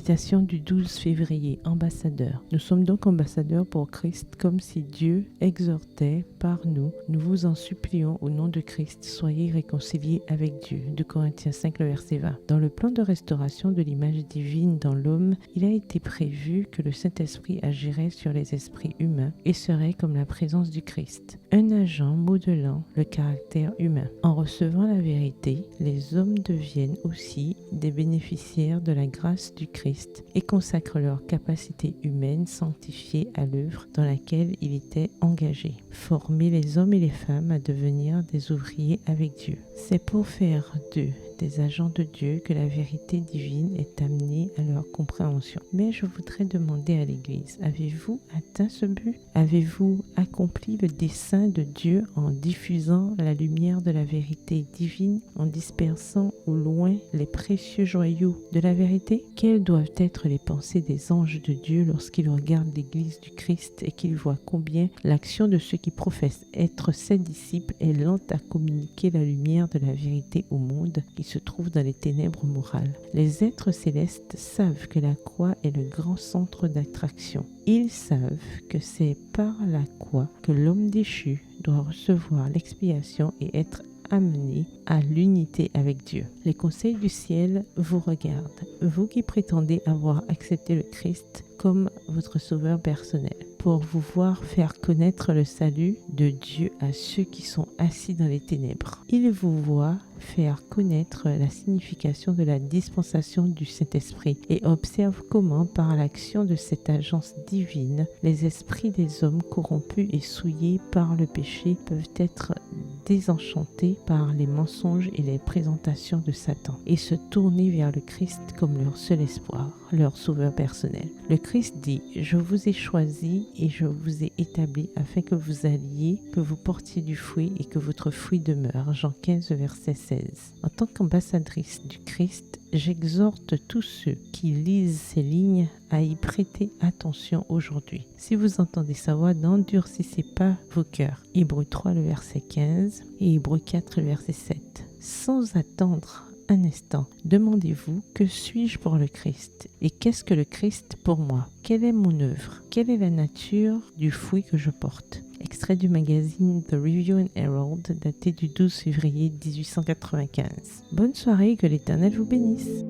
Méditation du 12 février, ambassadeur. Nous sommes donc ambassadeurs pour Christ, comme si Dieu exhortait par nous. Nous vous en supplions au nom de Christ, soyez réconciliés avec Dieu. 2 Corinthiens 5, le verset 20. Dans le plan de restauration de l'image divine dans l'homme, il a été prévu que le Saint-Esprit agirait sur les esprits humains et serait comme la présence du Christ, un agent modelant le caractère humain. En recevant la vérité, les hommes deviennent aussi des bénéficiaires de la grâce du Christ et consacrent leur capacité humaine sanctifiée à l'œuvre dans laquelle il était engagé. Former les hommes et les femmes à devenir des ouvriers avec Dieu. C'est pour faire d'eux des agents de Dieu que la vérité divine est amenée à leur compréhension. Mais je voudrais demander à l'Église, avez-vous atteint ce but? Avez-vous accompli le dessein de Dieu en diffusant la lumière de la vérité divine, en dispersant au loin les précieux joyaux de la vérité? Quelles doivent être les pensées des anges de Dieu lorsqu'ils regardent l'Église du Christ et qu'ils voient combien l'action de ceux qui professent être ses disciples est lente à communiquer la lumière de la vérité au monde qui se trouve dans les ténèbres morales. Les êtres célestes savent que la croix est le grand centre d'attraction. Ils savent que c'est par la croix que l'homme déchu doit recevoir l'expiation et être amené à l'unité avec Dieu. Les conseils du ciel vous regardent, vous qui prétendez avoir accepté le Christ comme votre sauveur personnel, pour vous voir faire connaître le salut de Dieu à ceux qui sont assis dans les ténèbres. Il vous voit faire connaître la signification de la dispensation du Saint-Esprit et observe comment, par l'action de cette agence divine, les esprits des hommes corrompus et souillés par le péché peuvent être désenchantés par les mensonges et les présentations de Satan et se tourner vers le Christ comme leur seul espoir, leur sauveur personnel. Le Christ dit « Je vous ai choisi et je vous ai établi afin que vous alliez, que vous portiez du fruit et que votre fruit demeure. » Jean 15, verset 16. En tant qu'ambassadrice du Christ, j'exhorte tous ceux qui lisent ces lignes à y prêter attention aujourd'hui. Si vous entendez sa voix, n'endurcissez pas vos cœurs. Hébreux 3, le verset 15 et Hébreux 4, le verset 7. Sans attendre un instant, demandez-vous, que suis-je pour le Christ? Et qu'est-ce que le Christ pour moi? Quelle est mon œuvre? Quelle est la nature du fruit que je porte? Extrait du magazine The Review and Herald, daté du 12 février 1895. Bonne soirée et que l'Éternel vous bénisse.